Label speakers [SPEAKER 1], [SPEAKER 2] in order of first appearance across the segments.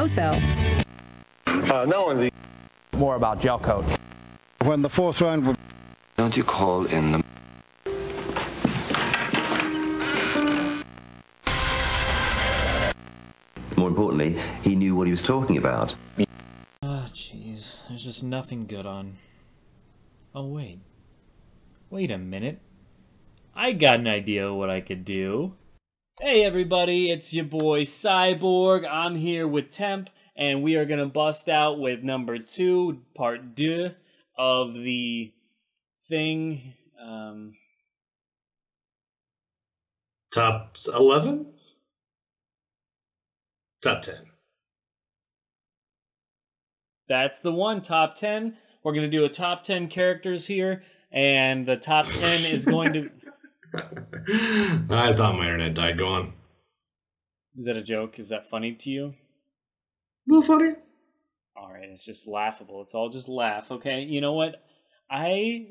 [SPEAKER 1] Also,
[SPEAKER 2] no, in the
[SPEAKER 3] more about gel coat.
[SPEAKER 4] When the fourth round would...
[SPEAKER 5] Don't you call in the...
[SPEAKER 6] More importantly, he knew what he was talking about.
[SPEAKER 7] Oh, jeez. There's just nothing good on. Oh, wait. Wait a minute. I got an idea what I could do. Hey, everybody. It's your boy, Cyborg. I'm here with Temp, and we are going to bust out with number 2, part 2 of the thing.
[SPEAKER 8] Top 11? Top 10.
[SPEAKER 7] That's the one, top 10. We're going to do a top 10 characters here, and the top 10 is going to...
[SPEAKER 8] I thought my internet died. Go on.
[SPEAKER 7] Is that a joke? Is that funny to you?
[SPEAKER 8] A little funny.
[SPEAKER 7] Alright, it's just laughable. It's all just laugh, okay? You know what? I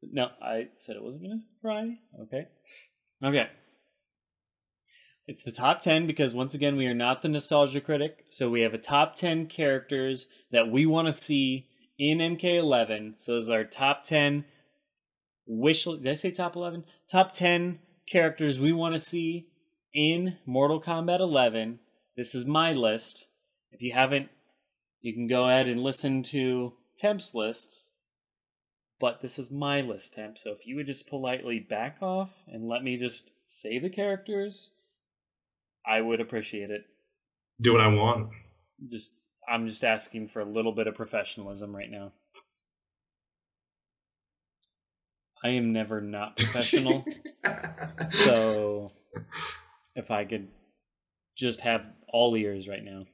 [SPEAKER 7] said it wasn't going to cry. Okay. Okay. It's the top 10 because, once again, we are not the Nostalgia Critic. So we have a top 10 characters that we want to see in MK11. So those are top 10 Wishlist. Did I say top 11? Top 10 characters we want to see in Mortal Kombat 11. This is my list. If you haven't, you can go ahead and listen to Temp's list. But this is my list, Temp. So if you would just politely back off and let me just say the characters, I would appreciate it.
[SPEAKER 8] Do what I want.
[SPEAKER 7] I'm just asking for a little bit of professionalism right now. I am never not professional. So if I could just have all ears right now.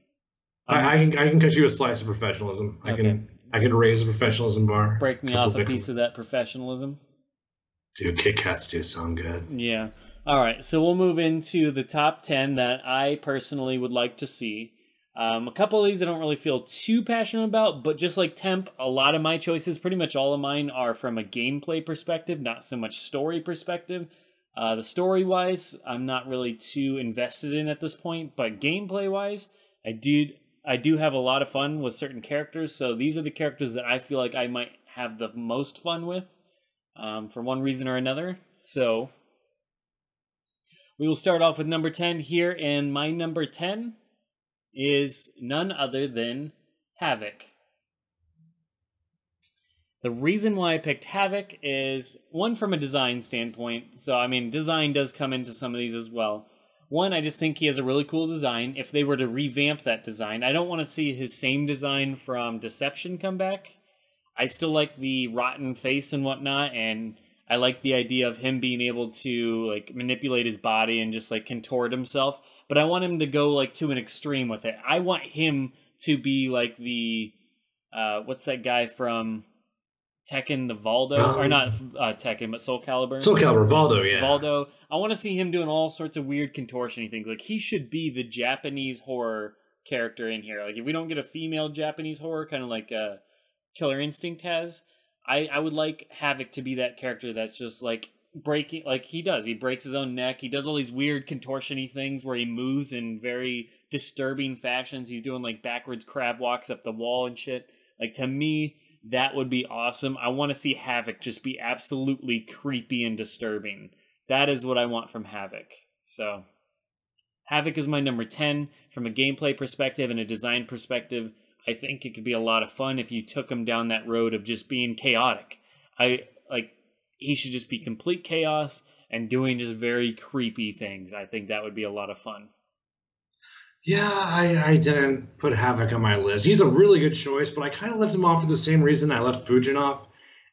[SPEAKER 8] I can cut you a slice of professionalism.
[SPEAKER 7] Okay.
[SPEAKER 8] I can raise a professionalism bar.
[SPEAKER 7] Break me off a piece of that professionalism.
[SPEAKER 8] Dude, Kit Kats do sound good.
[SPEAKER 7] Yeah. All right, so we'll move into the top 10 that I personally would like to see. A couple of these I don't really feel too passionate about, but just like Temp, a lot of my choices, pretty much all of mine, are from a gameplay perspective, not so much story perspective. The story-wise, I'm not really too invested in at this point, but gameplay-wise, I do have a lot of fun with certain characters, so these are the characters that I feel like I might have the most fun with, for one reason or another. So we will start off with number 10 here, and my number 10 is none other than Havoc. The reason why I picked Havoc is, one, from a design standpoint. So, I mean, design does come into some of these as well. One, I just think he has a really cool design. If they were to revamp that design, I don't want to see his same design from Deception come back. I still like the rotten face and whatnot, and I like the idea of him being able to like manipulate his body and just like contort himself. But I want him to go like to an extreme with it. I want him to be like the what's that guy from Tekken, the Valdo, or not Tekken, but Soul Calibur.
[SPEAKER 8] Soul Calibur, Valdo, yeah.
[SPEAKER 7] Valdo. I want to see him doing all sorts of weird contortion things. Like, he should be the Japanese horror character in here. Like, if we don't get a female Japanese horror, kind of like Killer Instinct has, I would like Havoc to be that character that's just like breaking, like he does. He breaks his own neck. He does all these weird contortion-y things where he moves in very disturbing fashions. He's doing like backwards crab walks up the wall and shit. Like, to me, that would be awesome. I want to see Havoc just be absolutely creepy and disturbing. That is what I want from Havoc. So, Havoc is my number 10. From a gameplay perspective and a design perspective, I think it could be a lot of fun if you took him down that road of just being chaotic. He should just be complete chaos and doing just very creepy things. I think that would be a lot of fun.
[SPEAKER 8] Yeah, I didn't put Havoc on my list. He's a really good choice, but I kind of left him off for the same reason I left Fujin off,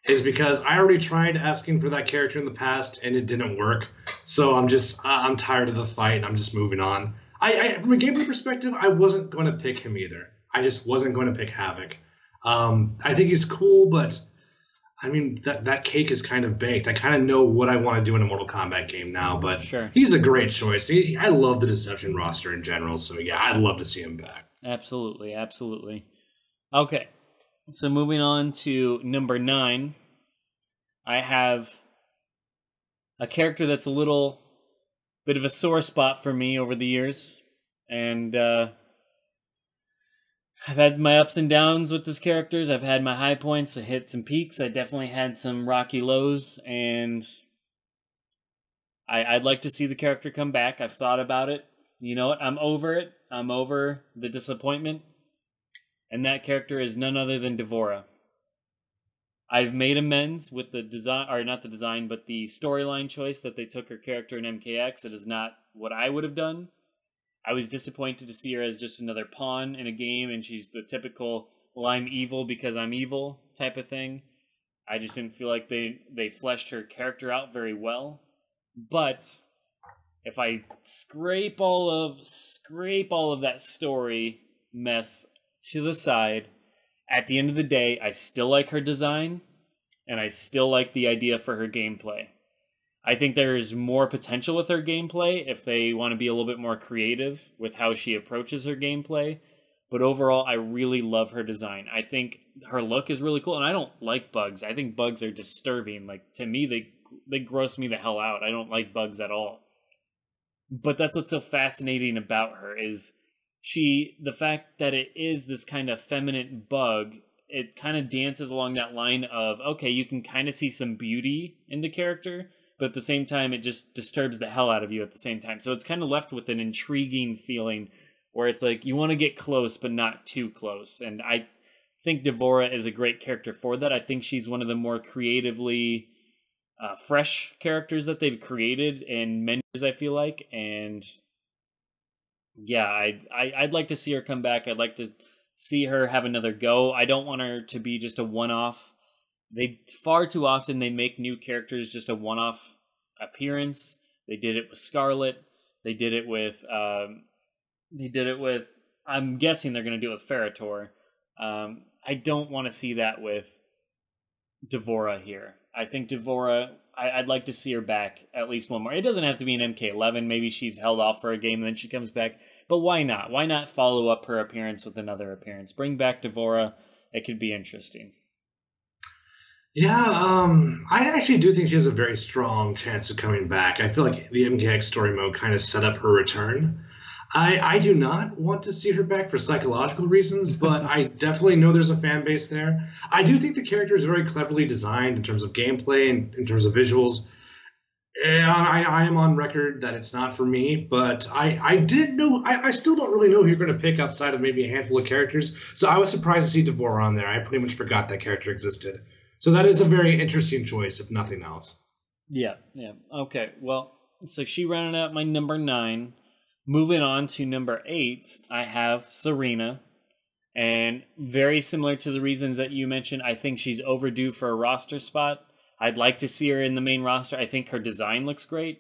[SPEAKER 8] is because I already tried asking for that character in the past and it didn't work. So I'm tired of the fight and I'm just moving on. From a gameplay perspective, I wasn't going to pick him either. I just wasn't going to pick Havoc. I think he's cool, but I mean, that cake is kind of baked. I kind of know what I want to do in a Mortal Kombat game now, but
[SPEAKER 7] sure,
[SPEAKER 8] he's a great choice. I love the Deception roster in general, so yeah, I'd love to see him back.
[SPEAKER 7] Absolutely, absolutely. Okay, so moving on to number 9, I have a character that's a little bit of a sore spot for me over the years, and I've had my ups and downs with this characters. I've had my high points. I hit some peaks. I definitely had some rocky lows, and I'd like to see the character come back. I've thought about it. You know what? I'm over it. I'm over the disappointment. And that character is none other than Devora. I've made amends with the design, or not the design, but the storyline choice that they took her character in MKX. It is not what I would have done. I was disappointed to see her as just another pawn in a game, and she's the typical, well, I'm evil because I'm evil type of thing. I just didn't feel like they fleshed her character out very well. But if I scrape all of that story mess to the side, at the end of the day, I still like her design, and I still like the idea for her gameplay. I think there's more potential with her gameplay if they want to be a little bit more creative with how she approaches her gameplay. But overall, I really love her design. I think her look is really cool, and I don't like bugs. I think bugs are disturbing. Like, to me, they gross me the hell out. I don't like bugs at all. But that's what's so fascinating about her is the fact that it is this kind of feminine bug, it kind of dances along that line of, okay, you can kind of see some beauty in the character, but at the same time, it just disturbs the hell out of you at the same time. So it's kind of left with an intriguing feeling where it's like you want to get close, but not too close. And I think Devora is a great character for that. I think she's one of the more creatively fresh characters that they've created in menus, I feel like. And yeah, I'd like to see her come back. I'd like to see her have another go. I don't want her to be just a one-off. Far too often they make new characters just a one-off appearance. They did it with Scarlet. They did it with I'm guessing they're going to do it with Ferritor. I don't want to see that with Devora here. I think Devora, I'd like to see her back at least one more. It doesn't have to be an MK11. Maybe she's held off for a game and then she comes back. But why not? Why not follow up her appearance with another appearance? Bring back Devora. It could be interesting.
[SPEAKER 8] Yeah, I actually do think she has a very strong chance of coming back. I feel like the MKX story mode kind of set up her return. I do not want to see her back for psychological reasons, but I definitely know there's a fan base there. I do think the character is very cleverly designed in terms of gameplay and in terms of visuals. And I am on record that it's not for me, but I didn't know. I still don't really know who you're going to pick outside of maybe a handful of characters. So I was surprised to see Devora on there. I pretty much forgot that character existed. So that is a very interesting choice, if nothing else.
[SPEAKER 7] Yeah. Okay, well, so she rounded out my number 9. Moving on to number 8, I have Serena. And very similar to the reasons that you mentioned, I think she's overdue for a roster spot. I'd like to see her in the main roster. I think her design looks great.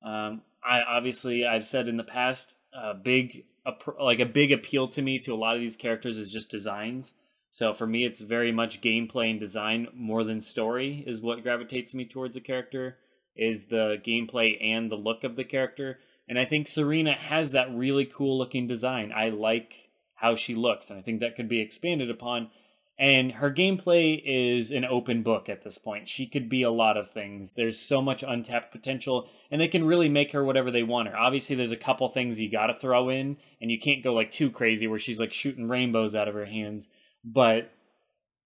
[SPEAKER 7] I've said in the past, a big appeal to me to a lot of these characters is just designs. So for me, it's very much gameplay and design more than story is what gravitates me towards a character, is the gameplay and the look of the character. And I think Serena has that really cool looking design. I like how she looks, and I think that could be expanded upon. And her gameplay is an open book at this point. She could be a lot of things. There's so much untapped potential, and they can really make her whatever they want her. Obviously, there's a couple things you got to throw in, and you can't go like too crazy where she's like shooting rainbows out of her hands. But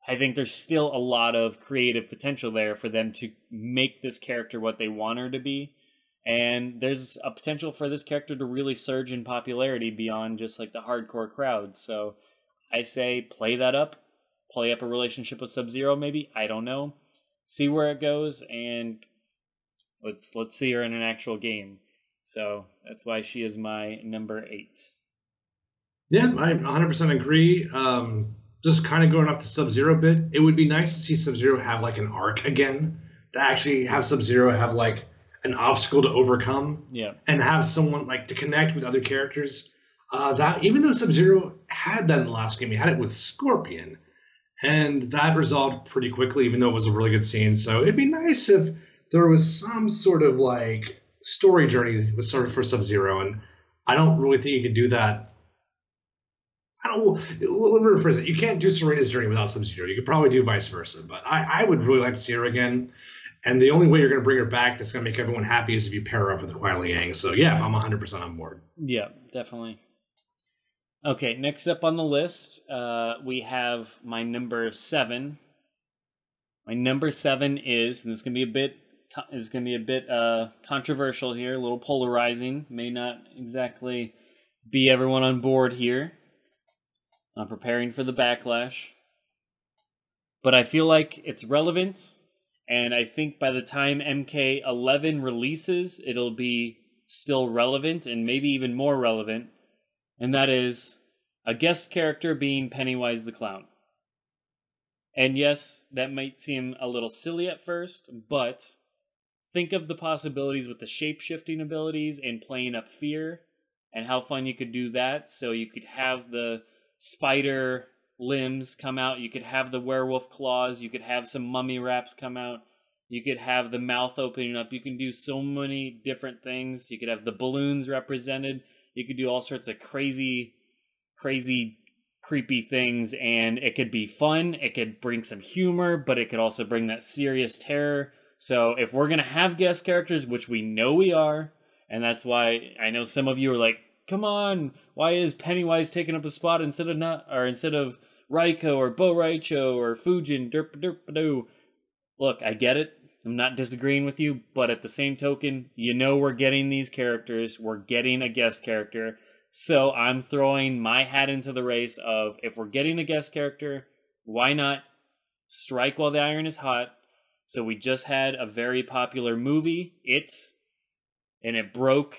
[SPEAKER 7] I think there's still a lot of creative potential there for them to make this character what they want her to be. And there's a potential for this character to really surge in popularity beyond just like the hardcore crowd. So I say play that up. Play up a relationship with Sub-Zero maybe. I don't know. See where it goes, and let's see her in an actual game. So that's why she is my number 8.
[SPEAKER 8] Yeah, I 100% agree. Just kind of going off the Sub-Zero bit, it would be nice to see Sub-Zero have like an arc again. To actually have Sub-Zero have like an obstacle to overcome.
[SPEAKER 7] Yeah. And
[SPEAKER 8] have someone like to connect with other characters. That even though Sub-Zero had that in the last game, he had it with Scorpion. And that resolved pretty quickly, even though it was a really good scene. So it'd be nice if there was some sort of like story journey with sort of for Sub-Zero. And I don't really think you could do that. Let me rephrase it. You can't do Serena's journey without Sub-Zero. You could probably do vice versa. But I would really like to see her again. And the only way you're going to bring her back that's going to make everyone happy is if you pair her up with Kuai Liang. So yeah, I'm 100% on board.
[SPEAKER 7] Yeah, definitely. Okay, next up on the list, we have my number 7. My number 7 is, and this is going to be a bit controversial here, a little polarizing. May not exactly be everyone on board here. I'm preparing for the backlash. But I feel like it's relevant, and I think by the time MK11 releases, it'll be still relevant, and maybe even more relevant. And that is a guest character being Pennywise the Clown. And yes, that might seem a little silly at first, but think of the possibilities with the shape-shifting abilities and playing up fear, and how fun you could do that. So you could have the spider limbs come out, you could have the werewolf claws, you could have some mummy wraps come out, you could have the mouth opening up, you can do so many different things. You could have the balloons represented. You could do all sorts of crazy, creepy things, and it could be fun. It could bring some humor, but it could also bring that serious terror. So if we're going to have guest characters, which we know we are, and that's why I know some of you are like, come on, why is Pennywise taking up a spot instead of Raiko or Bo Raicho or Fujin, derp-a-derp-a-doo. Look, I get it. I'm not disagreeing with you, but at the same token, you know we're getting these characters. We're getting a guest character. So I'm throwing my hat into the race of, if we're getting a guest character, why not strike while the iron is hot? So we just had a very popular movie, It, and it broke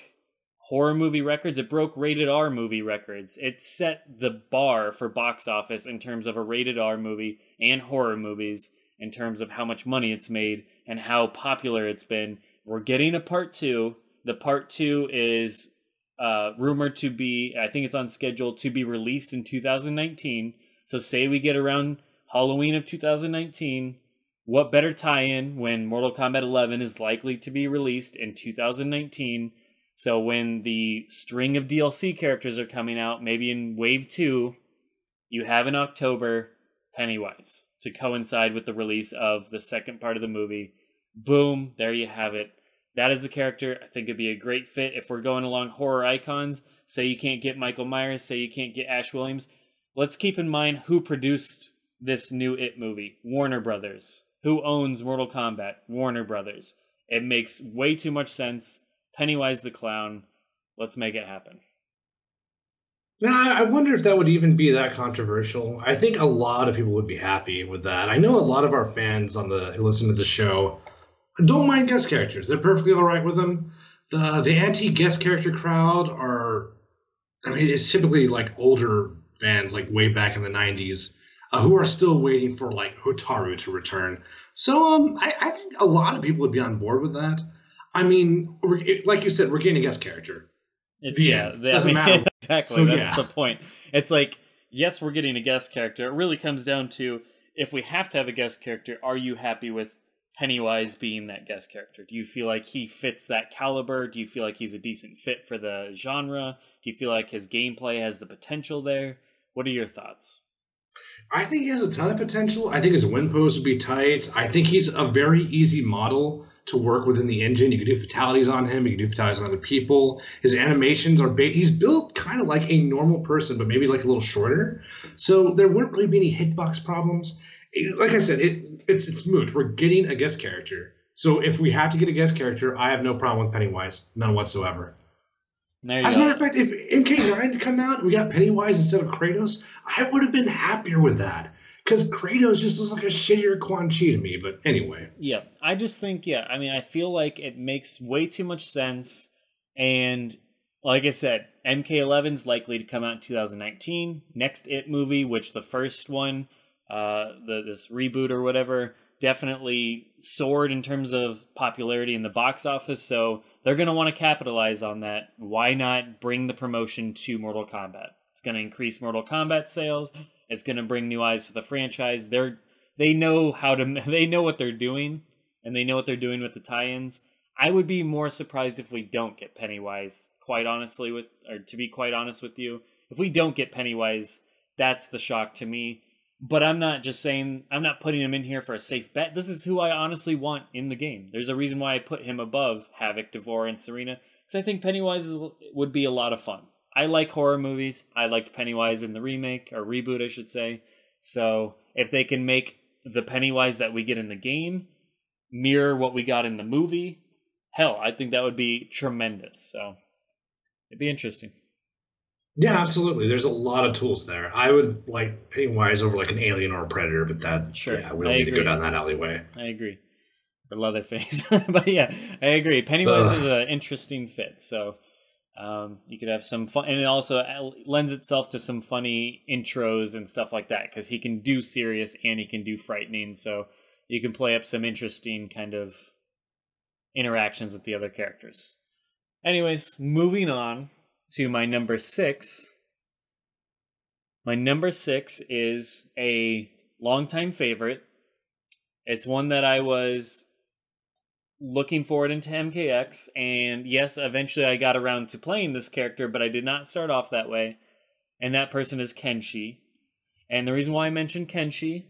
[SPEAKER 7] horror movie records. It broke rated R movie records. It set the bar for box office in terms of a rated R movie and horror movies, in terms of how much money it's made and how popular it's been. We're getting a part 2. The part 2 is rumored to be, I think it's on schedule to be released in 2019. So say we get around Halloween of 2019, what better tie-in when Mortal Kombat 11 is likely to be released in 2019. So when the string of DLC characters are coming out, maybe in Wave 2, you have in October Pennywise to coincide with the release of the second part of the movie. Boom, there you have it. That is the character. I think it'd be a great fit if we're going along horror icons. Say you can't get Michael Myers, say you can't get Ash Williams. Let's keep in mind who produced this new It movie. Warner Brothers. Who owns Mortal Kombat? Warner Brothers. It makes way too much sense. Pennywise the Clown. Let's make it happen.
[SPEAKER 8] Now, I wonder if that would even be that controversial. I think a lot of people would be happy with that. I know a lot of our fans who listen to the show don't mind guest characters. They're perfectly all right with them. The anti-guest character crowd it's typically like older fans, like way back in the 90s, who are still waiting for like Hotaru to return. So I think a lot of people would be on board with that. I mean, like you said, we're getting a guest character. Doesn't matter.
[SPEAKER 7] Exactly, so, that's the point. It's like, yes, we're getting a guest character. It really comes down to, if we have to have a guest character, are you happy with Pennywise being that guest character? Do you feel like he fits that caliber? Do you feel like he's a decent fit for the genre? Do you feel like his gameplay has the potential there? What are your thoughts?
[SPEAKER 8] I think he has a ton of potential. I think his win pose would be tight. I think he's a very easy model to work within the engine. You can do fatalities on him. You can do fatalities on other people. His animations are he's built kind of like a normal person, but maybe like a little shorter. So there wouldn't really be any hitbox problems. Like I said, it's moot. We're getting a guest character. So if we have to get a guest character, I have no problem with Pennywise. None whatsoever. As a matter of fact, if MK9 had come out and we got Pennywise instead of Kratos, I would have been happier with that. Because Kratos just looks like a shittier Quan Chi to me, but anyway.
[SPEAKER 7] Yeah, I just think, I feel like it makes way too much sense. And like I said, MK11's likely to come out in 2019. Next It movie, which the first one, this reboot or whatever, definitely soared in terms of popularity in the box office. So they're going to want to capitalize on that. Why not bring the promotion to Mortal Kombat? It's going to increase Mortal Kombat sales. It's going to bring new eyes to the franchise. They know what they're doing, and they know what they're doing with the tie-ins. I would be more surprised if we don't get Pennywise, to be quite honest with you. If we don't get Pennywise, that's the shock to me. But I'm not putting him in here for a safe bet. This is who I honestly want in the game. There's a reason why I put him above Havoc, Devore, and Serena, because I think Pennywise would be a lot of fun. I like horror movies. I liked Pennywise in the remake, or reboot, I should say. So if they can make the Pennywise that we get in the game mirror what we got in the movie, hell, I think that would be tremendous. So it'd be interesting.
[SPEAKER 8] Yeah, absolutely. There's a lot of tools there. I would like Pennywise over like an Alien or a Predator, but we don't need to go down that alleyway.
[SPEAKER 7] I agree. Or Leatherface. But yeah, I agree. Pennywise is an interesting fit. So you could have some fun, and it also lends itself to some funny intros and stuff like that, because he can do serious and he can do frightening. So you can play up some interesting kind of interactions with the other characters. Anyways, moving on to my number 6. My number 6 is a longtime favorite. It's one that I was looking forward into MKX, and yes, eventually I got around to playing this character, but I did not start off that way, and that person is Kenshi. And the reason why I mentioned Kenshi,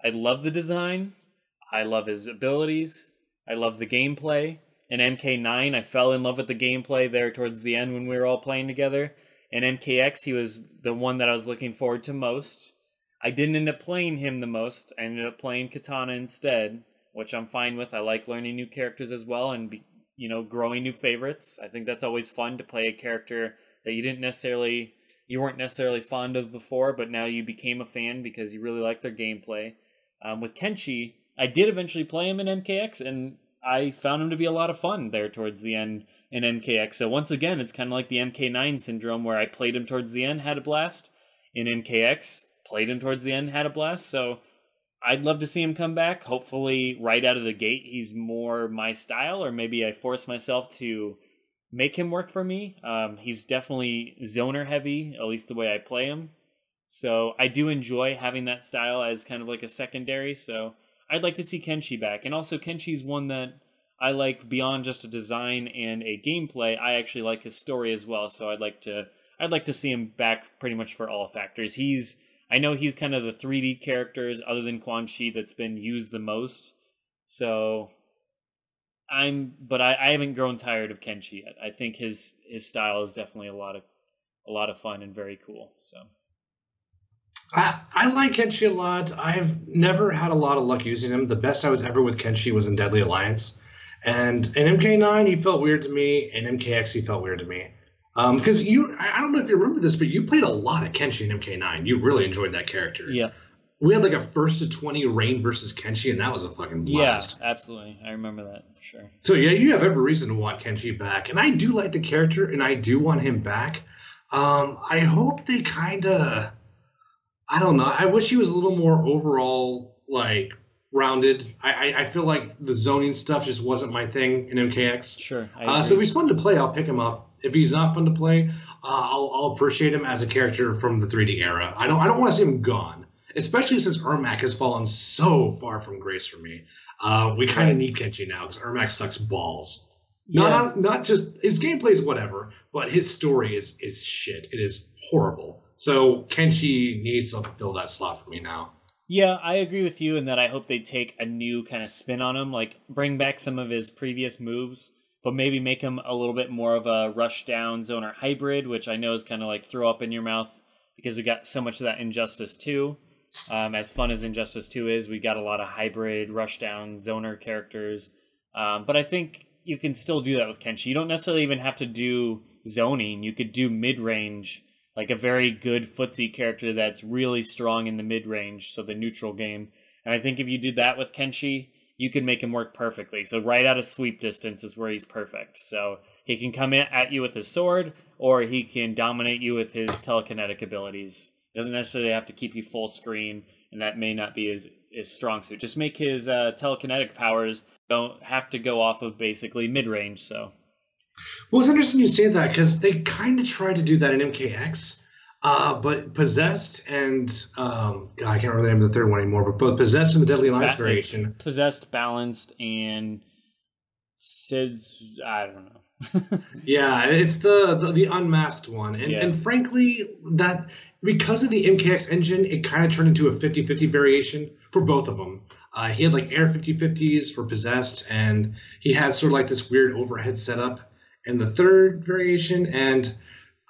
[SPEAKER 7] I love the design, I love his abilities, I love the gameplay. In MK9, I fell in love with the gameplay there towards the end when we were all playing together. In MKX, he was the one that I was looking forward to most. I didn't end up playing him the most. I ended up playing Katana instead, which I'm fine with. I like learning new characters as well and, growing new favorites. I think that's always fun to play a character that you weren't necessarily fond of before, but now you became a fan because you really like their gameplay. With Kenshi, I did eventually play him in MKX, and I found him to be a lot of fun there towards the end in MKX. So once again, it's kind of like the MK9 syndrome, where I played him towards the end, had a blast. In MKX, played him towards the end, had a blast. So I'd love to see him come back. Hopefully right out of the gate, he's more my style, or maybe I force myself to make him work for me. He's definitely zoner heavy, at least the way I play him. So I do enjoy having that style as kind of like a secondary. So I'd like to see Kenshi back. And also Kenshi's one that I like beyond just a design and a gameplay. I actually like his story as well. So I'd like to see him back pretty much for all factors. I know he's kind of the 3D characters other than Quan Chi that's been used the most. So I haven't grown tired of Kenshi yet. I think his style is definitely a lot of fun and very cool. So
[SPEAKER 8] I like Kenshi a lot. I've never had a lot of luck using him. The best I was ever with Kenshi was in Deadly Alliance. And in MK9, he felt weird to me. In MKX, he felt weird to me. Because I don't know if you remember this, but you played a lot of Kenshi in MK9. You really enjoyed that character.
[SPEAKER 7] Yeah.
[SPEAKER 8] We had like a 1-20 Rain versus Kenshi, and that was a fucking blast.
[SPEAKER 7] Yeah, absolutely. I remember that for sure.
[SPEAKER 8] So yeah, you have every reason to want Kenshi back. And I do like the character, and I do want him back. I hope they kind of... I don't know. I wish he was a little more overall, like, rounded. I feel like the zoning stuff just wasn't my thing in MKX.
[SPEAKER 7] Sure.
[SPEAKER 8] So if he's fun to play, I'll pick him up. If he's not fun to play, I'll appreciate him as a character from the 3D era. I don't want to see him gone, especially since Ermac has fallen so far from grace for me. We kind of need Kenshi now because Ermac sucks balls. Yeah. Not just his gameplay is whatever, but his story is shit. It is horrible. So Kenshi needs to fill that slot for me now.
[SPEAKER 7] Yeah, I agree with you in that I hope they take a new kind of spin on him, like bring back some of his previous moves, but maybe make him a little bit more of a rush down zoner hybrid, which I know is kind of like throw up in your mouth because we got so much of that in Injustice 2. As fun as Injustice 2 is, we got a lot of hybrid rush down zoner characters. But I think you can still do that with Kenshi. You don't necessarily even have to do zoning. You could do mid-range, like a very good footsie character that's really strong in the mid-range, so the neutral game. And I think if you did that with Kenshi, you could make him work perfectly. So right out of sweep distance is where he's perfect. So he can come in at you with his sword, or he can dominate you with his telekinetic abilities. He doesn't necessarily have to keep you full screen, and that may not be his strong suit. Just make his telekinetic powers don't have to go off of basically mid-range, so...
[SPEAKER 8] Well, it's interesting you say that because they kind of tried to do that in MKX, but Possessed and God, I can't remember the third one anymore. But both Possessed and the Deadly Alliance variation,
[SPEAKER 7] Possessed, Balanced, and Sid's. I don't know.
[SPEAKER 8] Yeah, it's the unmasked one, and frankly, that because of the MKX engine, it kind of turned into a 50-50 variation for both of them. He had like air 50-50s for Possessed, and he had sort of like this weird overhead setup in the third variation, and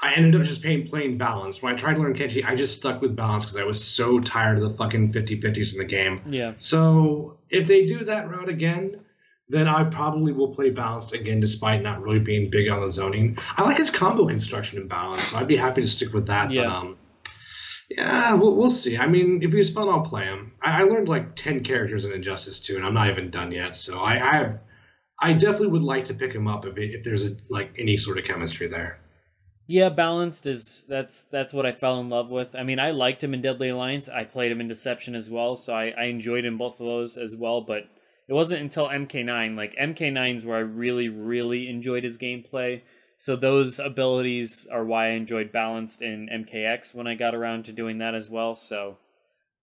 [SPEAKER 8] I ended up just playing Balance. When I tried to learn Kenshi, I just stuck with Balance because I was so tired of the fucking 50-50s in the game.
[SPEAKER 7] Yeah.
[SPEAKER 8] So if they do that route again, then I probably will play Balanced again, despite not really being big on the zoning. I like his combo construction in Balance, so I'd be happy to stick with that.
[SPEAKER 7] Yeah.
[SPEAKER 8] But, yeah, we'll see. I mean, if he's fun, I'll play him. I learned like 10 characters in Injustice 2, and I'm not even done yet. So I definitely would like to pick him up if there's any sort of chemistry there.
[SPEAKER 7] Yeah, Balanced that's what I fell in love with. I mean, I liked him in Deadly Alliance. I played him in Deception as well, so I enjoyed him both of those as well. But it wasn't until MK9, like MK9's where I really, really enjoyed his gameplay. So those abilities are why I enjoyed Balanced in MKX when I got around to doing that as well. So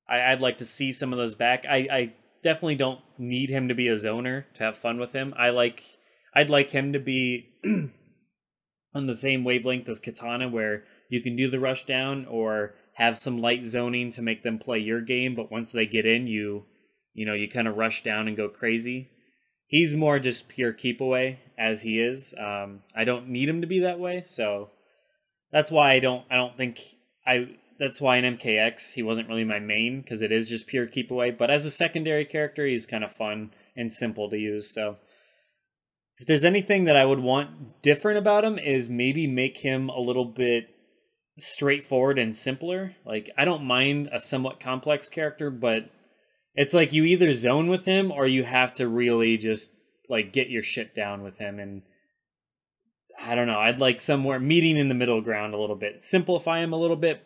[SPEAKER 7] I'd like to see some of those back. I definitely don't need him to be a zoner to have fun with him. I'd like him to be on the same wavelength as Katana, where you can do the rush down or have some light zoning to make them play your game, but once they get in, you kind of rush down and go crazy. He's more just pure keep away as he is. I don't need him to be that way, so that's why that's why in MKX he wasn't really my main, because it is just pure keep away. But as a secondary character, he's kind of fun and simple to use. So if there's anything that I would want different about him, is maybe make him a little bit straightforward and simpler. Like, I don't mind a somewhat complex character, but it's like you either zone with him or you have to really just like get your shit down with him. And I don't know, I'd like somewhere meeting in the middle ground a little bit. Simplify him a little bit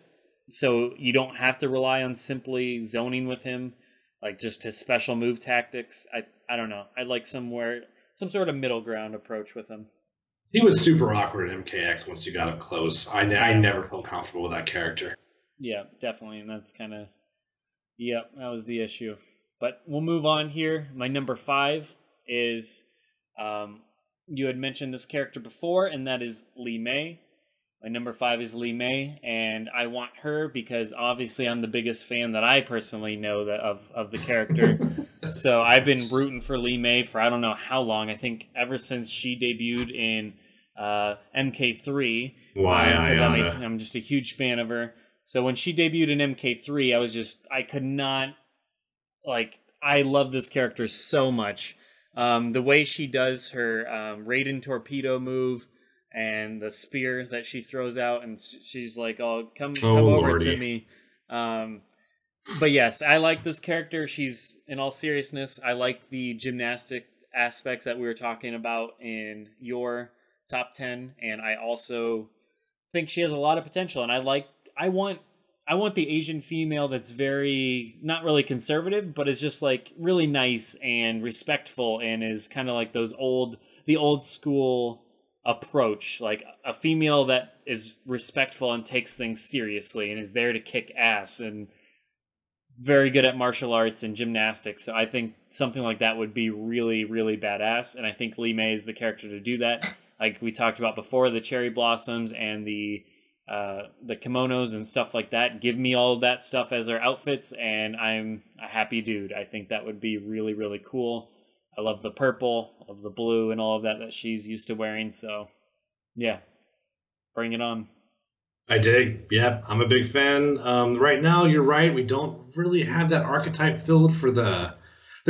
[SPEAKER 7] so you don't have to rely on simply zoning with him, like just his special move tactics. I don't know. I'd like some sort of middle ground approach with him.
[SPEAKER 8] He was super awkward in MKX once you got up close. I never felt comfortable with that character.
[SPEAKER 7] Yeah, definitely. And that's kind of, yep, that was the issue. But we'll move on here. My number 5 is, you had mentioned this character before, and that is Li Mei. My number 5 is Li Mei, and I want her because obviously I'm the biggest fan that I personally know of the character. So I've been rooting for Li Mei for I don't know how long. I think ever since she debuted in MK3. Because I'm just a huge fan of her. So when she debuted in MK3, I could not, I love this character so much. The way she does her Raiden torpedo move and the spear that she throws out, and she's like, "Oh, come over to me." But yes, I like this character. She's, in all seriousness, I like the gymnastic aspects that we were talking about in your top 10, and I also think she has a lot of potential. And I want the Asian female that's very, not really conservative, but is just like really nice and respectful, and is kind of like the old school approach, like a female that is respectful and takes things seriously and is there to kick ass and very good at martial arts and gymnastics. So I think something like that would be really, really badass. And I think Li Mei is the character to do that. Like we talked about before, the cherry blossoms and the kimonos and stuff like that. Give me all of that stuff as our outfits, and I'm a happy dude. I think that would be really, really cool. I love the purple, of the blue, and all of that she's used to wearing. So, yeah, bring it on.
[SPEAKER 8] I dig. Yeah, I'm a big fan. Right now, you're right. We don't really have that archetype filled for the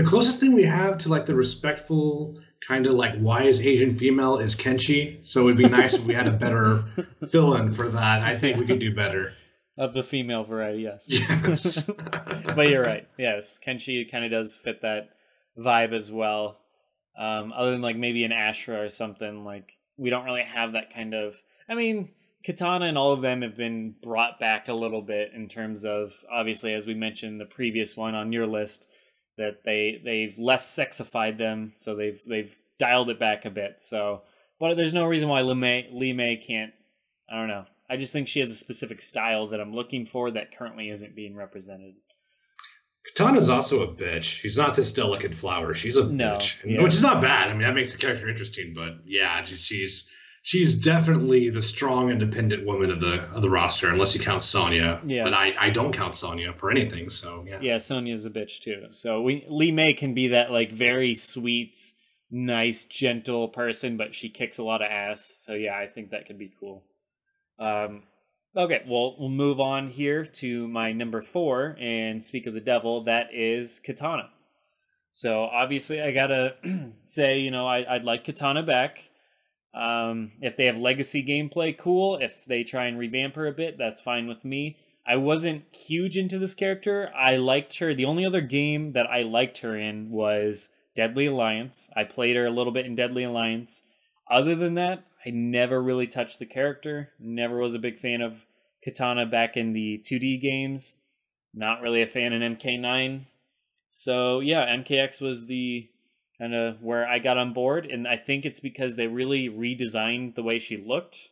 [SPEAKER 8] closest thing we have to like the respectful kind of like wise Asian female is Kenshi. So it'd be nice if we had a better fill-in for that. I think we could do better.
[SPEAKER 7] Of the female variety, yes.
[SPEAKER 8] Yes.
[SPEAKER 7] But you're right. Yes, Kenshi kind of does fit that vibe as well. Other than like maybe an Ashra or something, like we don't really have that kind of, I mean, Katana and all of them have been brought back a little bit in terms of, obviously, as we mentioned in the previous one on your list, that they've less sexified them, so they've dialed it back a bit. So, but there's no reason why Li Mei can't. I don't know. I just think she has a specific style that I'm looking for that currently isn't being represented.
[SPEAKER 8] Katana's also a bitch. She's not this delicate flower. She's a bitch,
[SPEAKER 7] yeah.
[SPEAKER 8] Which is not bad. I mean, that makes the character interesting. But yeah, she's definitely the strong, independent woman of the roster, unless you count Sonya.
[SPEAKER 7] Yeah.
[SPEAKER 8] But I don't count Sonya for anything. So yeah.
[SPEAKER 7] Yeah, Sonya's a bitch too. So Li Mei can be that like very sweet, nice, gentle person, but she kicks a lot of ass. So yeah, I think that could be cool. Okay, well, we'll move on here to my number 4 and speak of the devil. That is Katana. So obviously I gotta say, you know, I'd like Katana back. If they have legacy gameplay, cool. If they try and revamp her a bit, that's fine with me. I wasn't huge into this character. I liked her. The only other game that I liked her in was Deadly Alliance. I played her a little bit in Deadly Alliance. Other than that, I never really touched the character. Never was a big fan of Katana back in the 2D games. Not really a fan in MK9. So yeah, MKX was the kind of where I got on board, and I think it's because they really redesigned the way she looked.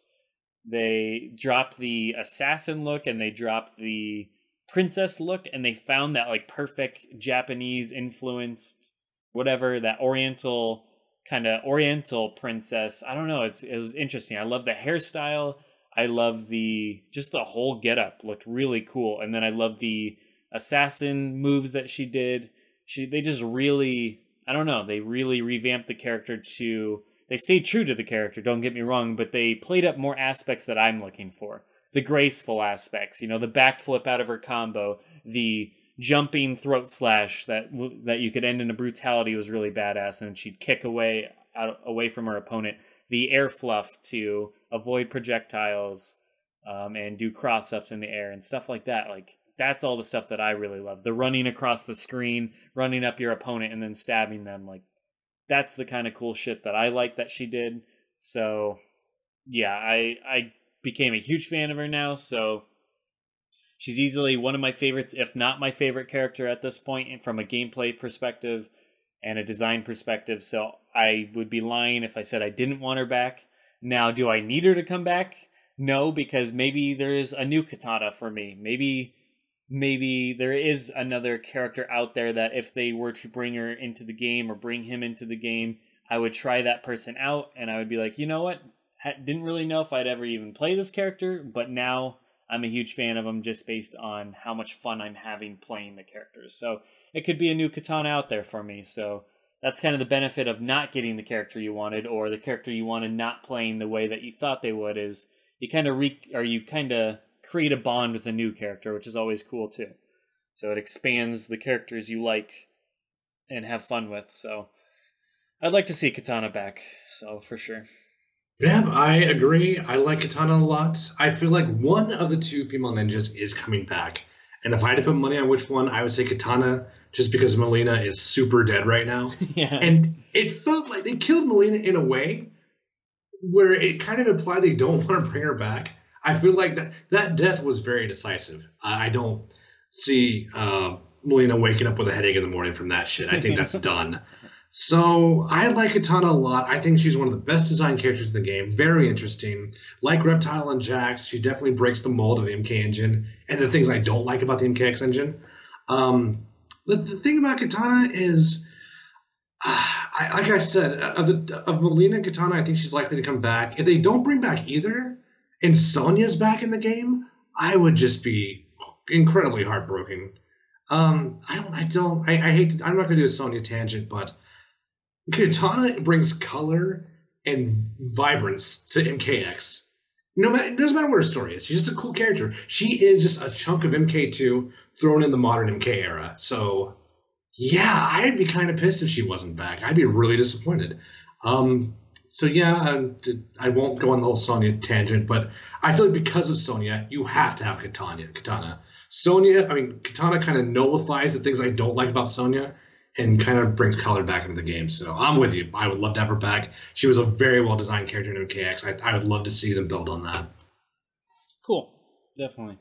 [SPEAKER 7] They dropped the assassin look and they dropped the princess look, and they found that like perfect Japanese influenced, whatever, that oriental princess. I don't know, it was interesting. I love the hairstyle. I love the whole getup looked really cool, and then I love the assassin moves that she did. They just really, I don't know, they really revamped the character they stayed true to the character, don't get me wrong, but they played up more aspects that I'm looking for. The graceful aspects, you know, the backflip out of her combo, the jumping throat slash that you could end in a brutality was really badass, and she'd kick away from her opponent. The air fluff to avoid projectiles and do cross-ups in the air and stuff like that. Like, that's all the stuff that I really love. The running across the screen, running up your opponent and then stabbing them. Like, that's the kind of cool shit that I like that she did. So, yeah, I became a huge fan of her now. So, she's easily one of my favorites, if not my favorite character at this point from a gameplay perspective and a design perspective. So, I would be lying if I said I didn't want her back. Now, do I need her to come back? No, because maybe there's a new Katana for me. Maybe there is another character out there that if they were to bring her into the game or bring him into the game, I would try that person out and I would be like, you know what? Didn't really know if I'd ever even play this character, but now I'm a huge fan of him just based on how much fun I'm having playing the characters. So it could be a new Katana out there for me. So that's kind of the benefit of not getting the character you wanted, or the character you wanted not playing the way that you thought they would, is you kind of create a bond with a new character, which is always cool too. So it expands the characters you like and have fun with. So I'd like to see Katana back, so for sure.
[SPEAKER 8] Yeah, I agree. I like Katana a lot. I feel like one of the two female ninjas is coming back. And if I had to put money on which one, I would say Katana, just because Melina is super dead right now.
[SPEAKER 7] Yeah.
[SPEAKER 8] And it felt like they killed Melina in a way where it kind of implied they don't want to bring her back. I feel like that death was very decisive. I don't see Melina waking up with a headache in the morning from that shit. I think that's done. So I like Katana a lot. I think she's one of the best designed characters in the game. Very interesting. Like Reptile and Jax, she definitely breaks the mold of the MK engine and the things I don't like about the MKX engine. The thing about Katana is, like I said, of Melina and Katana, I think she's likely to come back. If they don't bring back either, and Sonya's back in the game, I would just be incredibly heartbroken. I'm not going to do a Sonya tangent, but Katana brings color and vibrance to MKX. It doesn't matter what her story is. She's just a cool character. She is just a chunk of MK2 thrown in the modern MK era. So, yeah, I'd be kind of pissed if she wasn't back. I'd be really disappointed. So yeah, I won't go on the whole Sonya tangent, but I feel like because of Sonya, you have to have Katana. Katana kind of nullifies the things I don't like about Sonya and kind of brings color back into the game. So I'm with you. I would love to have her back. She was a very well-designed character in MKX. I would love to see them build on that.
[SPEAKER 7] Cool. Definitely.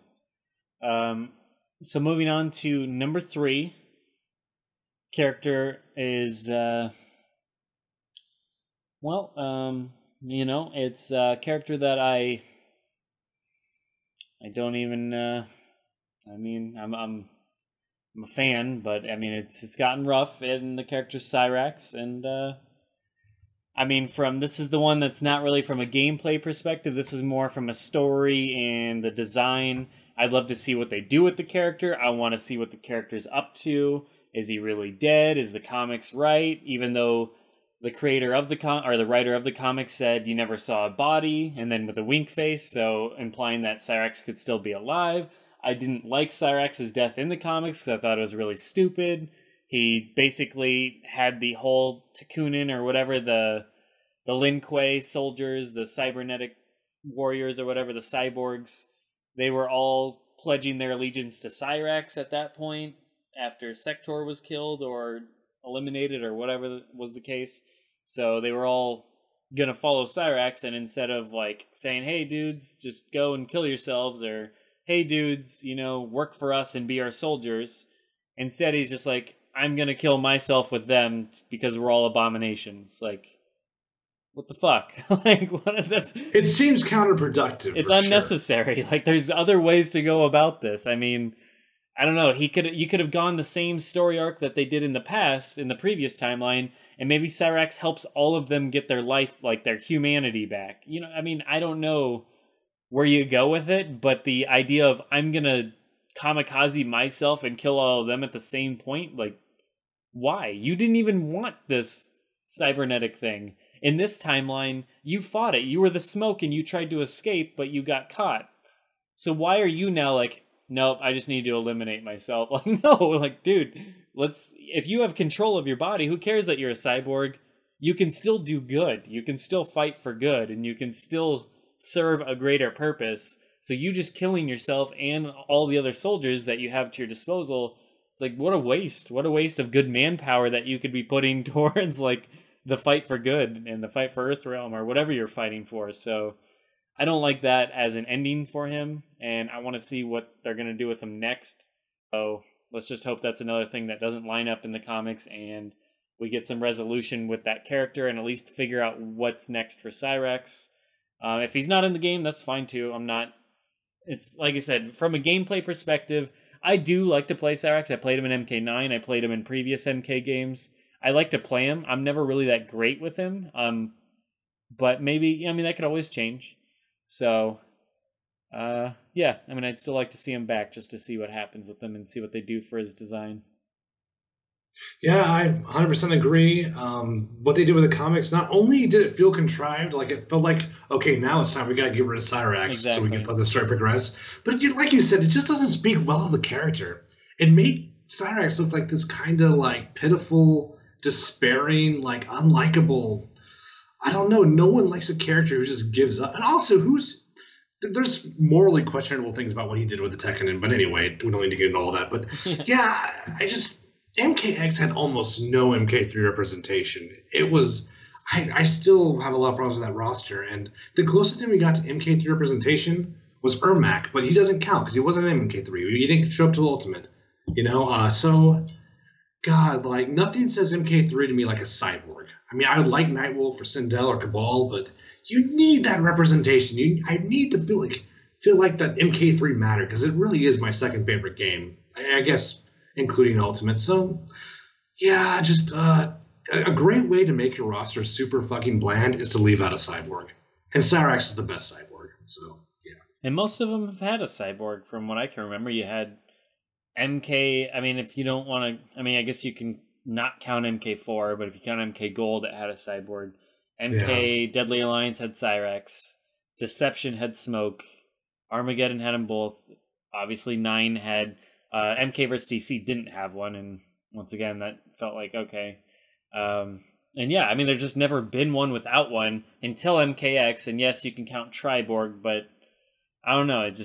[SPEAKER 7] So moving on to number 3. Character is... it's a character that I don't even, I'm a fan, but I mean, it's gotten rough in the character Cyrax, and this is the one that's not really from a gameplay perspective. This is more from a story and the design. I'd love to see what they do with the character. I want to see what the character's up to. Is he really dead? Is the comics right? Even though the creator of the writer of the comic said you never saw a body, and then with a wink face, so implying that Cyrax could still be alive. I didn't like Cyrax's death in the comics because I thought it was really stupid. He basically had the whole Takunin or whatever, the Lin Kuei soldiers, the cybernetic warriors or whatever, the cyborgs, they were all pledging their allegiance to Cyrax at that point after Sector was killed or eliminated or whatever was the case. So they were all gonna follow Cyrax, and instead of like saying, hey dudes, just go and kill yourselves, or hey dudes, work for us and be our soldiers, instead he's just like, I'm gonna kill myself with them because we're all abominations. Like, what the fuck?
[SPEAKER 8] It seems counterproductive.
[SPEAKER 7] It's unnecessary. Sure. Like, there's other ways to go about this. I mean, I don't know. You could have gone the same story arc that they did in the past, in the previous timeline, and maybe Cyrax helps all of them get their life, like their humanity back. I mean, I don't know where you go with it, but the idea of I'm gonna kamikaze myself and kill all of them at the same point, like, why? You didn't even want this cybernetic thing. In this timeline, you fought it. You were the smoke and you tried to escape, but you got caught. So why are you now like, nope, I just need to eliminate myself? Like, no, like, dude, if you have control of your body, who cares that you're a cyborg? You can still do good. You can still fight for good, and you can still serve a greater purpose. So you just killing yourself and all the other soldiers that you have to your disposal, it's like, what a waste. What a waste of good manpower that you could be putting towards, like, the fight for good and the fight for Earthrealm or whatever you're fighting for. So I don't like that as an ending for him, and I want to see what they're going to do with him next. So let's just hope that's another thing that doesn't line up in the comics, and we get some resolution with that character and at least figure out what's next for Cyrax. If he's not in the game, that's fine too. It's like I said, from a gameplay perspective, I do like to play Cyrax. I played him in MK9. I played him in previous MK games. I like to play him. I'm never really that great with him. But maybe, that could always change. So, yeah, I'd still like to see him back just to see what happens with him and see what they do for his design.
[SPEAKER 8] Yeah, I 100% agree. What they did with the comics, not only did it feel contrived, like it felt like, okay, now it's time we gotta get rid of Cyrax so we can let the story progress. But like you said, it just doesn't speak well of the character. It made Cyrax look like this kind of like pitiful, despairing, like unlikable. I don't know. No one likes a character who just gives up. And also, there's morally questionable things about what he did with the Tekkanen. But anyway, we don't need to get into all that. But yeah, MKX had almost no MK3 representation. It was, I still have a lot of problems with that roster. And the closest thing we got to MK3 representation was Ermac, but he doesn't count because he wasn't in MK3. He didn't show up to Ultimate, so, God, like, nothing says MK3 to me like a Cyborg. I would like Nightwolf or Sindel or Cabal, but you need that representation. I need to feel like that MK3 mattered, because it really is my second favorite game, I guess, including Ultimate. So, yeah, just a great way to make your roster super fucking bland is to leave out a Cyborg. And Cyrax is the best Cyborg, so, yeah.
[SPEAKER 7] And most of them have had a Cyborg, from what I can remember. You had MK, if you don't want to, I guess you can not count MK4, but if you count MK Gold, it had a Cyborg. MK Deadly Alliance had Cyrax. Deception had Smoke. Armageddon had them both. Obviously, 9 had... MK vs. DC didn't have one, and once again, that felt like, okay. And yeah, there's just never been one without one until MKX, and yes, you can count Triborg, but I don't know, that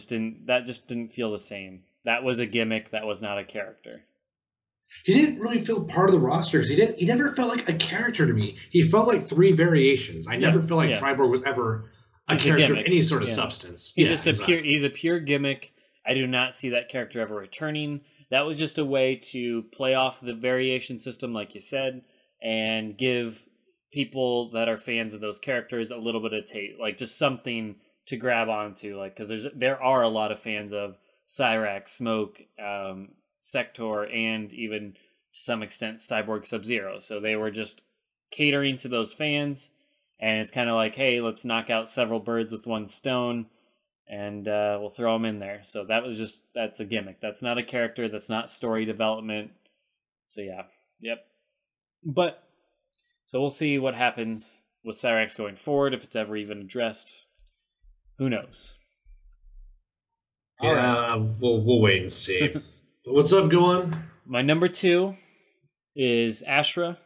[SPEAKER 7] just didn't feel the same. That was a gimmick, that was not a character.
[SPEAKER 8] He didn't really feel part of the roster, because he never felt like a character to me. He felt like 3 variations. I never felt like Triborg was ever a character of any sort of substance.
[SPEAKER 7] He's he's a pure gimmick. I do not see that character ever returning. That was just a way to play off the variation system, like you said, and give people that are fans of those characters a little bit of taste, like just something to grab onto, like, because there are a lot of fans of Cyrax, Smoke, Sector, and even to some extent Cyborg Sub-Zero. So they were just catering to those fans, and it's kind of like, hey, let's knock out several birds with one stone, and we'll throw them in there. So that's a gimmick. That's not a character. That's not story development. So yeah, yep. But So we'll see what happens with Cyrax going forward, if it's ever even addressed. Who knows?
[SPEAKER 8] Yeah, we'll wait and see. What's up, go on?
[SPEAKER 7] My number 2 is Ashra.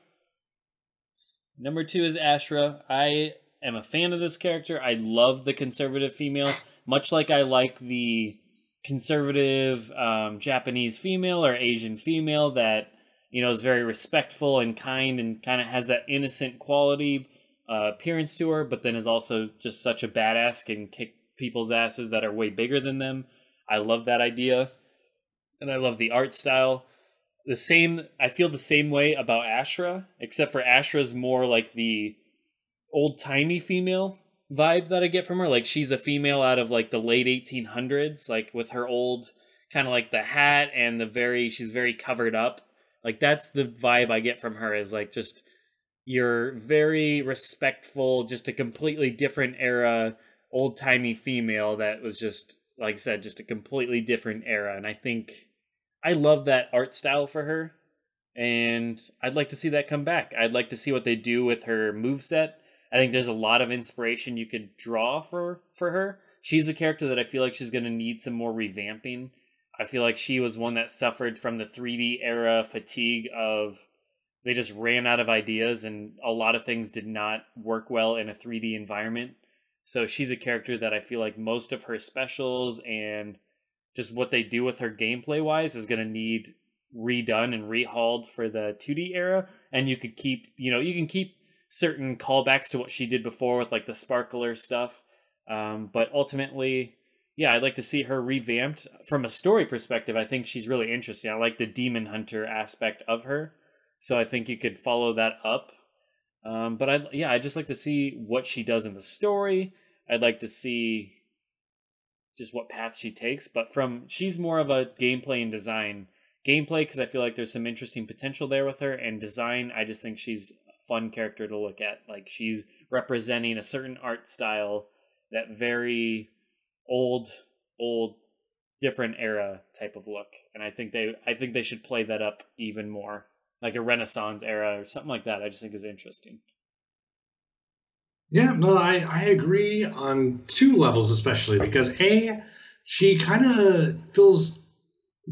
[SPEAKER 7] Number 2 is Ashra. I am a fan of this character. I love the conservative female, much like I like the conservative Japanese female or Asian female that, you know, is very respectful and kind and kind of has that innocent quality appearance to her, but then is also just such a badass, can kick people's asses that are way bigger than them. I love that idea, and I love the art style. I feel the same way about Ashra, except for Ashra's more like the old-timey female vibe that I get from her. Like, she's a female out of like the late 1800s, like with her old kind of like the hat and she's very covered up. Like, that's the vibe I get from her, is like just you're very respectful, just a completely different era, old-timey female that was just, like I said, just a completely different era. And I think I love that art style for her, and I'd like to see that come back. I'd like to see what they do with her moveset. I think there's a lot of inspiration you could draw for her. She's a character that I feel like she's going to need some more revamping. I feel like she was one that suffered from the 3D era fatigue of they just ran out of ideas, and a lot of things did not work well in a 3D environment. So she's a character that I feel like most of her specials and just what they do with her gameplay wise is going to need redone and rehauled for the 2D era. And you can keep certain callbacks to what she did before with like the sparkler stuff. But ultimately, yeah, I'd like to see her revamped from a story perspective. I think she's really interesting. I like the demon hunter aspect of her. So I think you could follow that up. But I'd just like to see what she does in the story. I'd like to see just what path she takes. But she's more of a gameplay and design. Gameplay, because I feel like there's some interesting potential there with her. And design, I just think she's a fun character to look at. Like, she's representing a certain art style, that very old, different era type of look. And I think they should play that up even more. Like a Renaissance era or something like that. I just think is interesting.
[SPEAKER 8] Yeah, no, I agree on 2 levels, especially because she kind of fills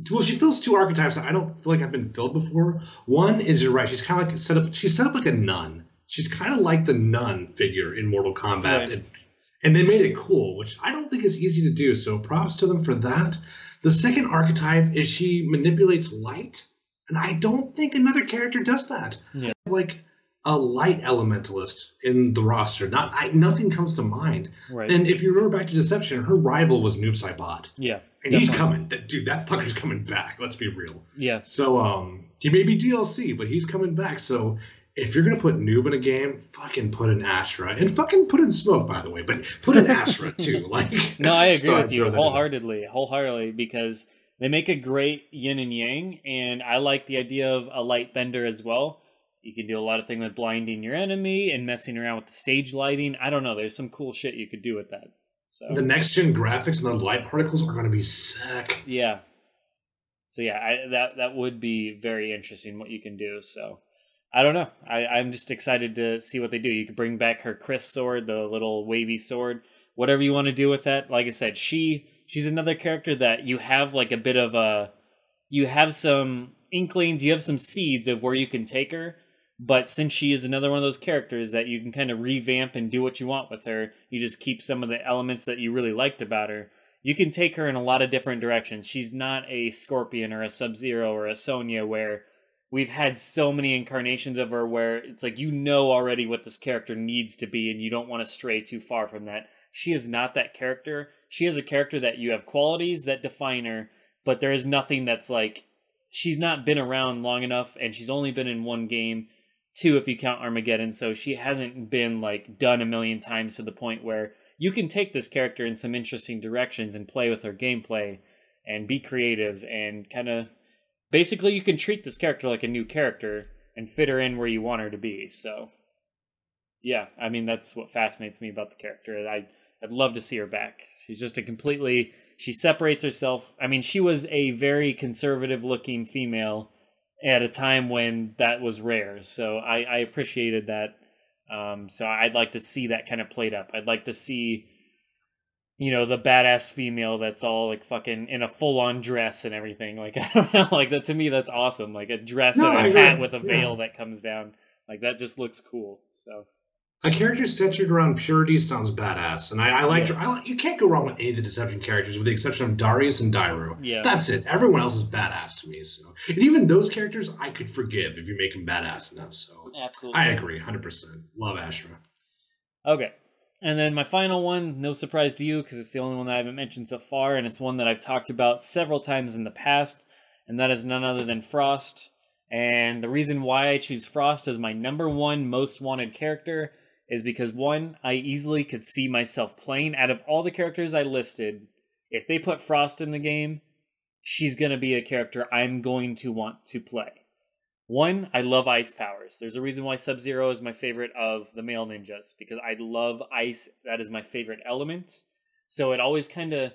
[SPEAKER 8] 2 archetypes that I don't feel like have been filled before. One is, you're right, she's kind of like set up like a nun. She's kind of like the nun figure in Mortal Kombat, right. And they made it cool, which I don't think is easy to do. So props to them for that. The second archetype is she manipulates light. And I don't think another character does that. Yeah. Like a light elementalist in the roster. Nothing comes to mind. Right. And if you remember back to Deception, her rival was Noob Saibot. Yeah. And definitely. He's coming. Dude, that fucker's coming back. Let's be real. Yeah. So he may be DLC, but he's coming back. So if you're going to put Noob in a game, fucking put in Ashra. And fucking put in Smoke, by the way. But put in Ashra, too. Like,
[SPEAKER 7] no, I agree with you wholeheartedly, because they make a great yin and yang, and I like the idea of a light bender as well. You can do a lot of things with blinding your enemy and messing around with the stage lighting. I don't know. There's some cool shit you could do with that. So
[SPEAKER 8] the next gen graphics and the light particles are going to be sick.
[SPEAKER 7] Yeah. So yeah, that would be very interesting what you can do. So I don't know. I'm just excited to see what they do. You could bring back her Chris sword, the little wavy sword, whatever you want to do with that. Like I said, she's another character that you have like a bit of you have some inklings, you have some seeds of where you can take her. But since she is another one of those characters that you can kind of revamp and do what you want with her, you just keep some of the elements that you really liked about her. You can take her in a lot of different directions. She's not a Scorpion or a Sub-Zero or a Sonya where we've had so many incarnations of her where it's like you know already what this character needs to be and you don't want to stray too far from that. She is not that character. She is a character that you have qualities that define her, but there is nothing that's like, she's not been around long enough and she's only been in one game. 2 if you count Armageddon, so she hasn't been like done a million times to the point where you can take this character in some interesting directions and play with her gameplay and be creative and kind of basically you can treat this character like a new character and fit her in where you want her to be. So yeah, I mean that's what fascinates me about the character. I'd love to see her back. She's just she separates herself. I mean, she was a very conservative looking female at a time when that was rare. So I appreciated that. So I'd like to see that kind of played up. I'd like to see, you know, the badass female that's all like fucking in a full on dress and everything. Like, I don't know, like that to me, that's awesome. Like a dress and a hat with a veil that comes down. Like that just looks cool. So
[SPEAKER 8] a character centered around purity sounds badass, and I like her. You can't go wrong with any of the Deception characters, with the exception of Darius and Dairo.
[SPEAKER 7] Yeah,
[SPEAKER 8] that's it. Everyone else is badass to me. So, and even those characters, I could forgive if you make them badass enough. So,
[SPEAKER 7] absolutely,
[SPEAKER 8] I agree, 100%. Love Ashra.
[SPEAKER 7] Okay, and then my final one, no surprise to you, because it's the only one that I haven't mentioned so far, and it's one that I've talked about several times in the past, and that is none other than Frost. And the reason why I choose Frost as my #1 most wanted character is because, one, I easily could see myself playing. Out of all the characters I listed, if they put Frost in the game, she's going to be a character I'm going to want to play. One, I love ice powers. There's a reason why Sub-Zero is my favorite of the male ninjas, because I love ice. That is my favorite element. So it always kind of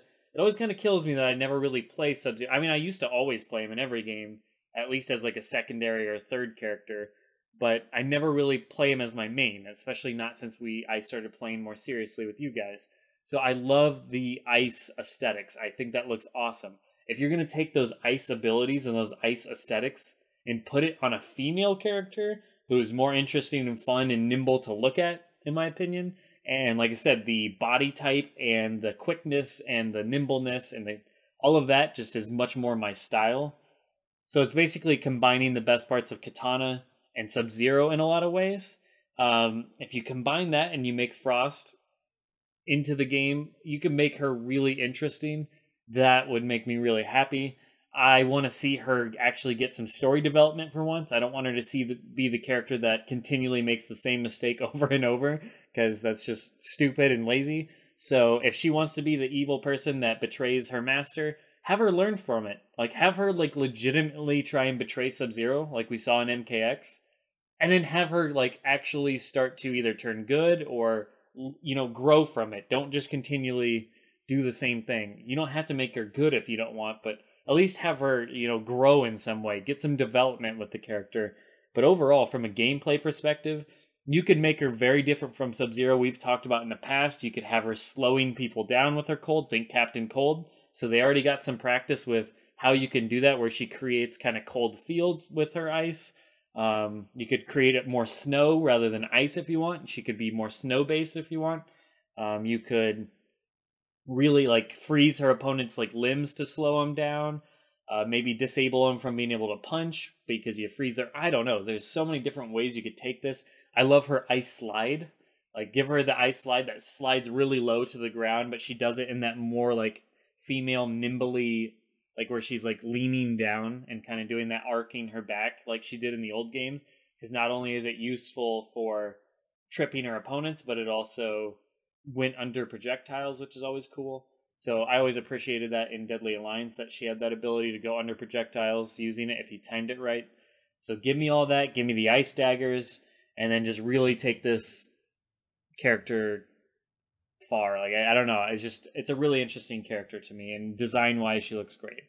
[SPEAKER 7] kills me that I never really play Sub-Zero. I mean, I used to always play him in every game, at least as like a secondary or third character. But I never really play him as my main, especially not since I started playing more seriously with you guys. So I love the ice aesthetics. I think that looks awesome. If you're going to take those ice abilities and those ice aesthetics and put it on a female character who is more interesting and fun and nimble to look at, in my opinion, and like I said, the body type and the quickness and the nimbleness and all of that just is much more my style. So it's basically combining the best parts of Katana and Sub-Zero in a lot of ways. If you combine that and you make Frost into the game, you can make her really interesting. That would make me really happy. I want to see her actually get some story development for once. I don't want her to be the character that continually makes the same mistake over and over, because that's just stupid and lazy. So if she wants to be the evil person that betrays her master, have her learn from it. Like, have her like legitimately try and betray Sub-Zero, like we saw in MKX, and then have her like actually start to either turn good or, you know, grow from it. Don't just continually do the same thing. You don't have to make her good if you don't want, but at least have her, you know, grow in some way, get some development with the character. But overall, from a gameplay perspective, you could make her very different from Sub-Zero. We've talked about in the past, you could have her slowing people down with her cold. Think Captain Cold. So they already got some practice with how you can do that, where she creates kind of cold fields with her ice. You could create it more snow rather than ice if you want. She could be more snow-based if you want. You could really like freeze her opponent's like limbs to slow them down. Maybe disable them from being able to punch because you freeze their... I don't know. There's so many different ways you could take this. I love her ice slide. Like, give her the ice slide that slides really low to the ground, but she does it in that more like female nimbly, like where she's like leaning down and kind of doing that, arcing her back like she did in the old games. Because not only is it useful for tripping her opponents, but it also went under projectiles, which is always cool. So I always appreciated that in Deadly Alliance, that she had that ability to go under projectiles using it if you timed it right. So give me all that, give me the ice daggers, and then just really take this character far. Like, I don't know, it's a really interesting character to me, and design-wise, she looks great.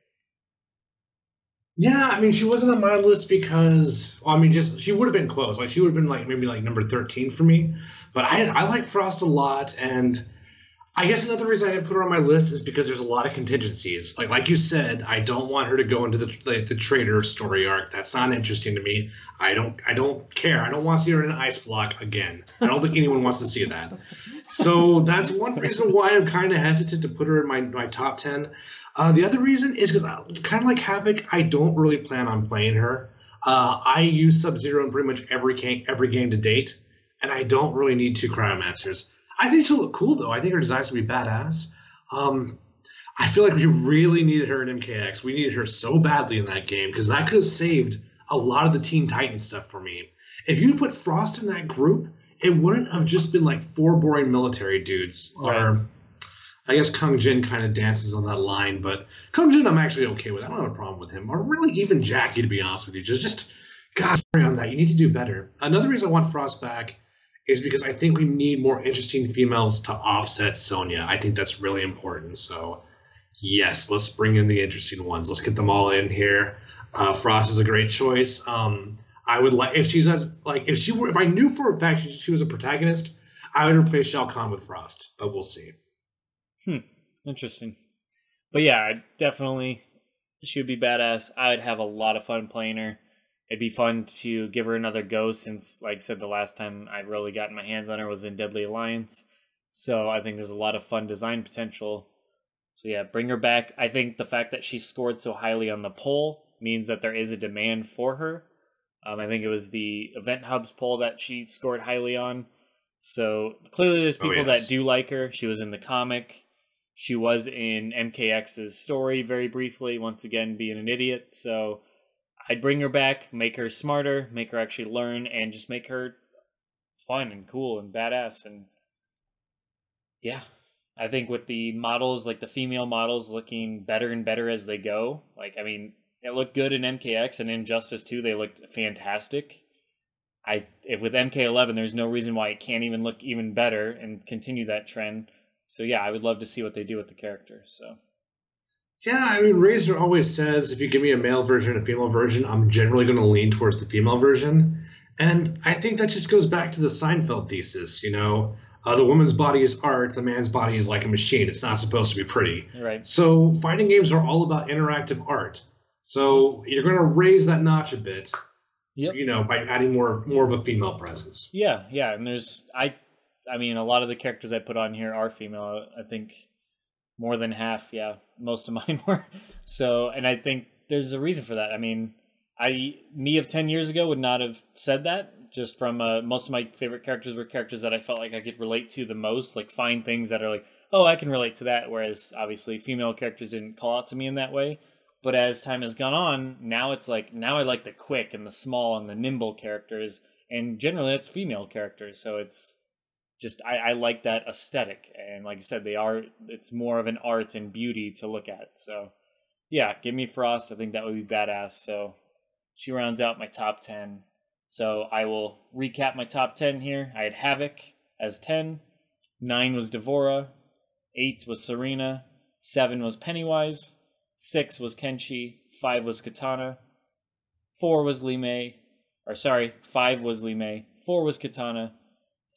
[SPEAKER 8] Yeah, I mean, she wasn't on my list because, well, I mean, just she would have been close. Like, she would have been like maybe like number 13 for me. But I like Frost a lot, and I guess another reason I didn't put her on my list is because there's a lot of contingencies. Like you said, I don't want her to go into the traitor story arc. That's not interesting to me. I don't care. I don't want to see her in an ice block again. I don't think anyone wants to see that. So that's one reason why I'm kind of hesitant to put her in my top 10. The other reason is because, kind of like Havoc, I don't really plan on playing her. I use Sub-Zero in pretty much every game to date, and I don't really need two Cryomancers. I think she'll look cool, though. I think her designs will be badass. I feel like we really needed her in MKX. We needed her so badly in that game, because that could have saved a lot of the Teen Titans stuff for me. If you put Frost in that group, it wouldn't have just been like 4 boring military dudes. Right. Or I guess Kung Jin kind of dances on that line, but Kung Jin I'm actually okay with. I don't have a problem with him. Or really even Jackie, to be honest with you. Just God, sorry on that. You need to do better. Another reason I want Frost back is because I think we need more interesting females to offset Sonya. I think that's really important. So, yes, let's bring in the interesting ones. Let's get them all in here. Frost is a great choice. I would like if I knew for a fact she was a protagonist, I would replace Shao Kahn with Frost, but we'll see.
[SPEAKER 7] Interesting. But yeah, definitely she would be badass. I would have a lot of fun playing her. It'd be fun to give her another go since, like I said, the last time I really got my hands on her was in Deadly Alliance. So I think there's a lot of fun design potential. So yeah, bring her back. I think the fact that she scored so highly on the poll means that there is a demand for her. I think it was the Event Hub's poll that she scored highly on. So clearly there's people that do like her. She was in the comic. She was in MKX's story very briefly, once again being an idiot. So I'd bring her back, make her smarter, make her actually learn, and just make her fun and cool and badass. And yeah, I think with the models, like the female models looking better and better as they go. Like, I mean, it looked good in MKX and in Justice 2, they looked fantastic. If with MK11, there's no reason why it can't even look even better and continue that trend. So yeah, I would love to see what they do with the character. So
[SPEAKER 8] yeah, I mean, Razor always says if you give me a male version and a female version, I'm generally going to lean towards the female version. And I think that just goes back to the Seinfeld thesis, the woman's body is art, the man's body is like a machine. It's not supposed to be pretty.
[SPEAKER 7] Right.
[SPEAKER 8] So fighting games are all about interactive art. So you're going to raise that notch a bit, by adding more of a female presence.
[SPEAKER 7] Yeah, and I mean, a lot of the characters I put on here are female. I think more than half, most of mine were. So, and I think there's a reason for that. I mean, me of 10 years ago would not have said that. Just from most of my favorite characters were characters that I felt like I could relate to the most, like find things that are like, oh, I can relate to that. Whereas obviously female characters didn't call out to me in that way. But as time has gone on, now it's like, now I like the quick and the small and the nimble characters. And generally it's female characters. So it's just, I like that aesthetic. And like I said, it's more of an art and beauty to look at. So yeah, give me Frost. I think that would be badass. So she rounds out my top 10. So I will recap my top 10 here. I had Havoc as 10. 9 was Devora. 8 was Serena. 7 was Pennywise. 6 was Kenshi. 5 was Katana. 4 was Li Mei. 5 was Li Mei. 4 was Katana.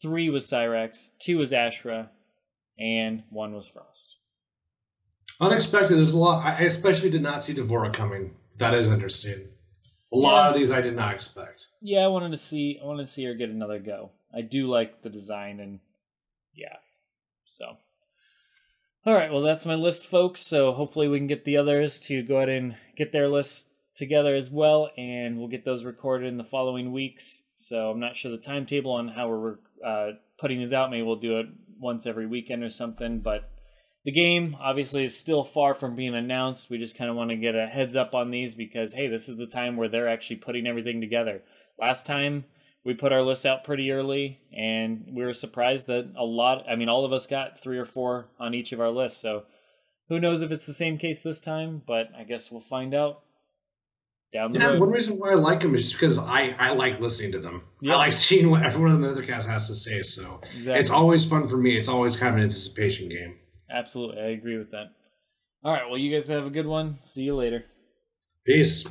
[SPEAKER 7] 3 was Cyrax. 2 was Ashra. And 1 was Frost.
[SPEAKER 8] Unexpected. There's a lot. I especially did not see Devora coming. That is interesting. A lot of these I did not expect.
[SPEAKER 7] Yeah, I wanted to see her get another go. I do like the design, and yeah. So, all right, well, that's my list, folks. So hopefully we can get the others to go ahead and get their lists together as well, and we'll get those recorded in the following weeks. So I'm not sure the timetable on how we're putting these out. Maybe we'll do it once every weekend or something, but the game, obviously, is still far from being announced. We just kind of want to get a heads up on these because, hey, this is the time where they're actually putting everything together. Last time, we put our list out pretty early, and we were surprised that all of us got 3 or 4 on each of our lists. So who knows if it's the same case this time, but I guess we'll find out down the road.
[SPEAKER 8] One reason why I like them is just because I like listening to them.
[SPEAKER 7] Yeah.
[SPEAKER 8] I like seeing what everyone in the Netherkast has to say. So
[SPEAKER 7] Exactly.
[SPEAKER 8] It's always fun for me. It's always kind of an anticipation game.
[SPEAKER 7] Absolutely, I agree with that. All right, well, you guys have a good one. See you later.
[SPEAKER 8] Peace.